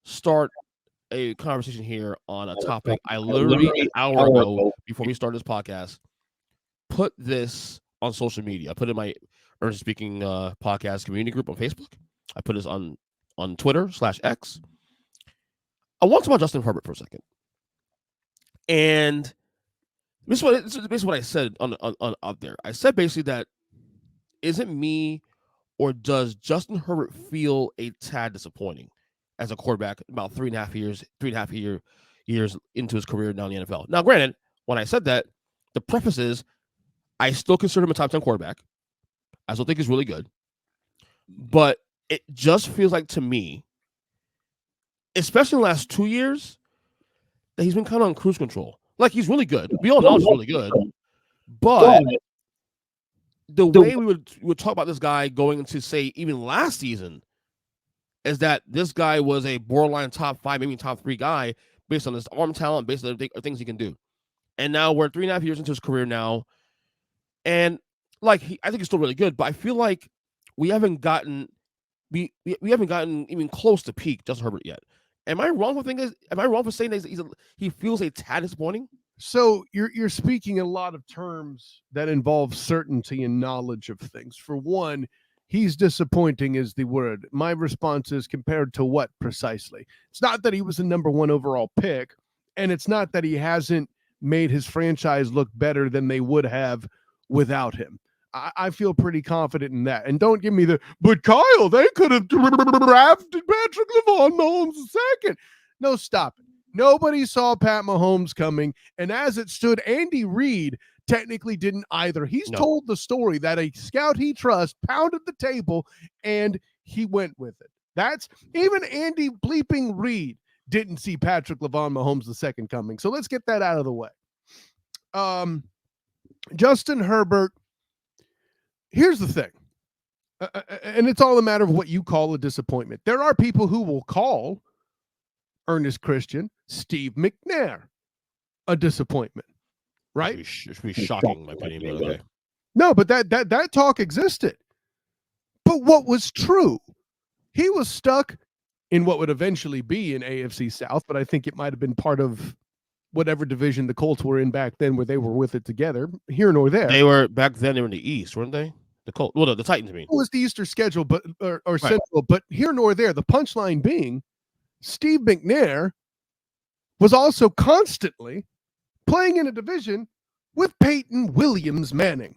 start a conversation here on a topic I literally an hour ago, before we started this podcast, put this on social media. I put it in my Earnestly Speaking podcast community group on Facebook. I put this on Twitter/X. I want to talk about Justin Herbert for a second. And this is basically what I said on out there. I said basically that, is it me, or does Justin Herbert feel a tad disappointing as a quarterback about 3.5 years into his career now in the NFL? Now, granted, when I said that, the preface is I still consider him a top 10 quarterback. I still think he's really good. But it just feels like to me, especially in the last 2 years, that he's been kind of on cruise control. Like, he's really good. We all know he's really good. But the way we would talk about this guy going into, say, even last season, is that this guy was a borderline top 5, maybe top 3 guy based on his arm talent, based on the things he can do. And now we're 3.5 years into his career now. And like, I think he's still really good, but I feel like we haven't gotten even close to peak Justin Herbert yet. Am I wrong for saying that he feels a tad disappointing? So you're speaking a lot of terms that involve certainty and knowledge of things. For one, he's disappointing is the word. My response is, compared to what precisely? It's not that he was the number 1 overall pick, and it's not that he hasn't made his franchise look better than they would have without him. I feel pretty confident in that. And don't give me but Kyle, they could have drafted Patrick Mahomes second. No, stop it. Nobody saw Pat Mahomes coming. And as it stood, Andy Reid technically didn't either. He's told the story that a scout he trusts pounded the table and he went with it. That's even Andy bleeping Reid didn't see Patrick Mahomes the second coming. So let's get that out of the way. Justin Herbert. Here's the thing, and it's all a matter of what you call a disappointment. There are people who will call Ernest Christian, Steve McNair, a disappointment, right? It should be shocking, in my opinion. But okay. No, but that talk existed. But what was true? He was stuck in what would eventually be an AFC South, but I think it might have been part of whatever division the Colts were in back then, where they were with it together, here nor there. They were back then. They were in the East, weren't they? The Colts, well, the Titans. I mean, it was the Easter schedule, but or right. Central. But here nor there. The punchline being, Steve McNair was also constantly playing in a division with Peyton Williams Manning.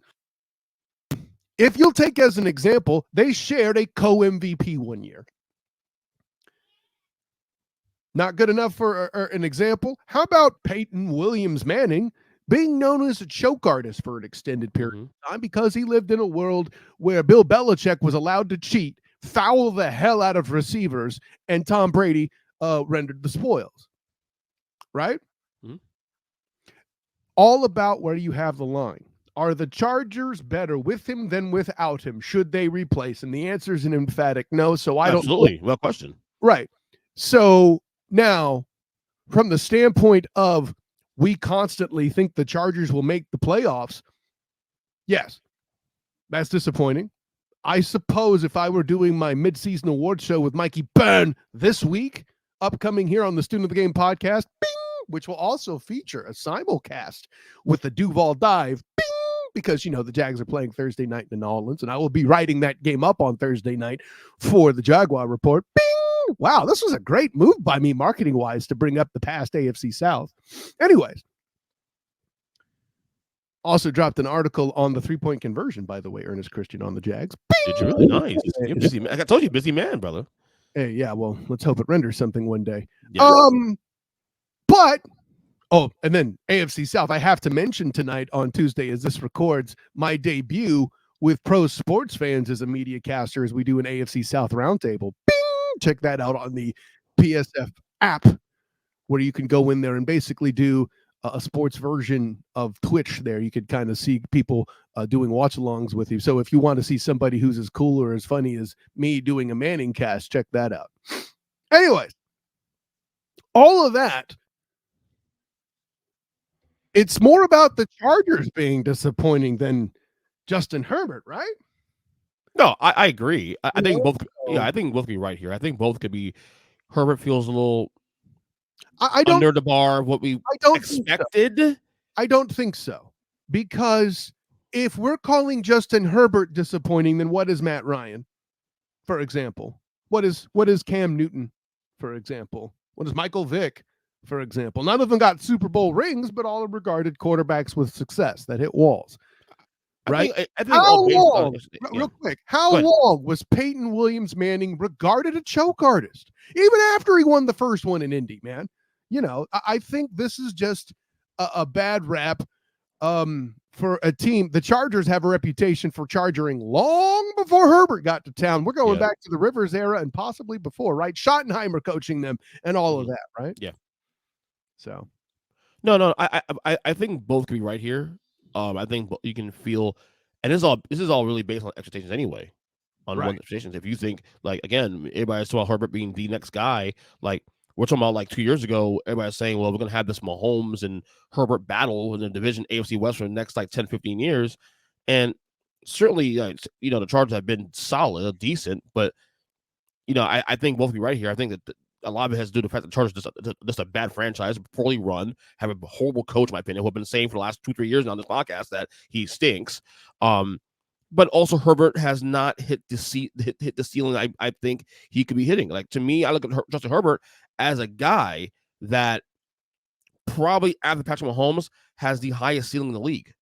If you'll take as an example, they shared a co-MVP one year. Not good enough for an example? How about Peyton Williams Manning being known as a choke artist for an extended period of time because he lived in a world where Bill Belichick was allowed to cheat, foul the hell out of receivers, and Tom Brady rendered the spoils. Right? Mm-hmm. All about where you have the line. Are the Chargers better with him than without him? Should they replace him? The answer is an emphatic no. So I don't. Absolutely. Well, question. Right. So now, from the standpoint of we constantly think the Chargers will make the playoffs, yes, that's disappointing. I suppose if I were doing my mid-season award show with Mikey Byrne this week, upcoming here on the Student of the Game podcast, bing, which will also feature a simulcast with the Duval Dive, bing, because, you know, the Jags are playing Thursday night in New Orleans, and I will be writing that game up on Thursday night for the Jaguar Report. Bing! Wow, this was a great move by me marketing-wise to bring up the past AFC South. Anyways, also dropped an article on the three-point conversion, by the way, Ernest Christian on the Jags. Bing! Did you really? Nice. You're busy, man. I told you, busy man, brother. Hey, yeah, well, let's hope it renders something one day. Yeah. But, and then AFC South, I have to mention tonight on Tuesday, as this records, my debut with Pro Sports Fans as a media caster as we do an AFC South roundtable. Bing! Check that out on the PSF app, where you can go in there and basically do a sports version of Twitch there. You could kind of see people doing watch-alongs with you. So if you want to see somebody who's as cool or as funny as me doing a Manning cast, check that out. Anyways, all of that, it's more about the Chargers being disappointing than Justin Herbert, right? No, I agree. I think both. Yeah, I think both could be right here. I think both could be Herbert feels a little I don't. under the bar of what we I don't think so. expected. I don't think so, because if we're calling Justin Herbert disappointing, then what is Matt Ryan, for example? What is Cam Newton, for example? What is Michael Vick, for example? None of them got Super Bowl rings, but all are regarded quarterbacks with success that hit walls. Right? I think How all based on long, real quick, how Go ahead. long was Peyton Williams Manning regarded a choke artist? Even after he won the first one in Indy, man. You know, I think this is just a bad rap for a team. The Chargers have a reputation for charging long before Herbert got to town. We're going back to the Rivers era and possibly before, right? Schottenheimer coaching them and all of that, right? Yeah. So No, I think both can be right here. I think you can feel, and this is all really based on expectations anyway. On Right. one expectations, if you think, like, again, everybody's talking about Herbert being the next guy. Like, we're talking about like 2 years ago, everybody's saying, well, we're gonna have this Mahomes and Herbert battle in the division AFC West for the next like 10, 15 years, and certainly, the Chargers have been solid, decent, but I think both can be right here. I think that a lot of it has to do with the fact that the Chargers just a bad franchise, poorly run, have a horrible coach, in my opinion, who I've been saying for the last 2-3 years now on this podcast that he stinks. But also Herbert has not hit the ceiling I think he could be hitting. Like, to me, I look at Justin Herbert as a guy that probably after Patrick Mahomes has the highest ceiling in the league,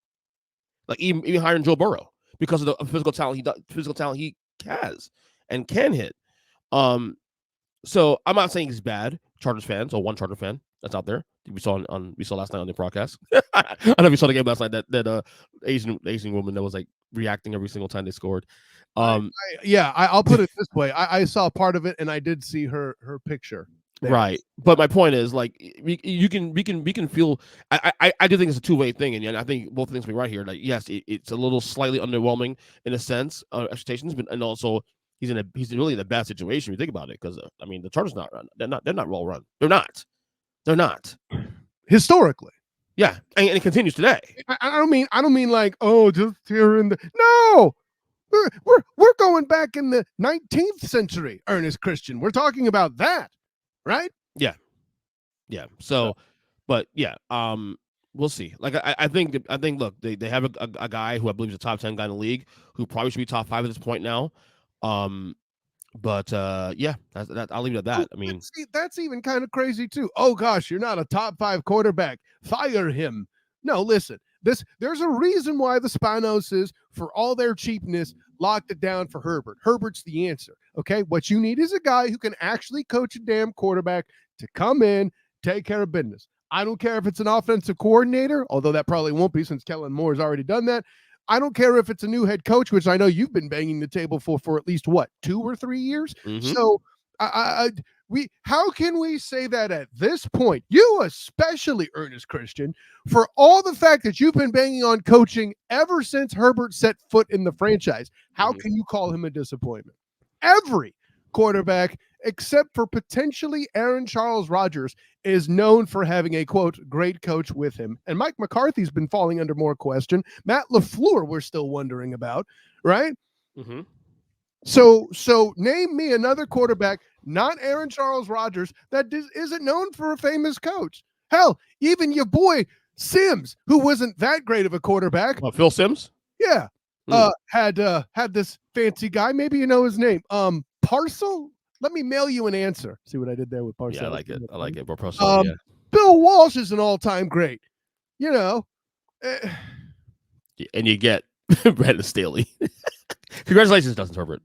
like even higher than Joe Burrow, because of the physical talent he has and can hit. So I'm not saying he's bad. Chargers fans, or one Charger fan that's out there, we saw last night on the broadcast. I don't know if you saw the game last night. That Asian woman that was like reacting every single time they scored. I'll put it this way: I saw part of it, and I did see her picture. There. Right, but my point is, like, we can feel. I do think it's a two-way thing, and I think both things will be right here. Like, yes, it's a little slightly underwhelming in a sense, expectations, but and also he's really in a bad situation. If you think about it, because the Chargers they're not well run. They're not historically. Yeah, and it continues today. I don't mean like, oh, just here in the no. We're going back in the 19th century, Ernest Christian. We're talking about that. Right? Yeah. So, but yeah, we'll see. Like, I think look, they have a guy who I believe is a top 10 guy in the league who probably should be top 5 at this point now. But yeah, I'll leave it at that. That's even kind of crazy too. Oh gosh, you're not a top 5 quarterback. Fire him. No, listen. There's a reason why the Spanoses, for all their cheapness, locked it down for Herbert. Herbert's the answer. Okay, what you need is a guy who can actually coach a damn quarterback to come in, take care of business. I don't care if it's an offensive coordinator, although that probably won't be since Kellen Moore has already done that. I don't care if it's a new head coach, which I know you've been banging the table for at least 2 or 3 years. Mm-hmm. So how can we say that at this point, you especially, Ernest Christian, for all the fact that you've been banging on coaching ever since Herbert set foot in the franchise, how can you call him a disappointment? Every quarterback, except for potentially Aaron Charles Rodgers, is known for having a, quote, great coach with him. And Mike McCarthy's been falling under more question. Matt LaFleur, we're still wondering about, right? Mm-hmm. So name me another quarterback, not Aaron Charles Rodgers, that isn't known for a famous coach. Hell, even your boy Sims, who wasn't that great of a quarterback. Phil Sims? Yeah. Had this fancy guy. Maybe you know his name. Parcel? Let me mail you an answer. See what I did there with Parcel? Yeah, I like it. Parcel, yeah. Bill Walsh is an all-time great. And you get Brandon Staley. Congratulations, Justin Herbert.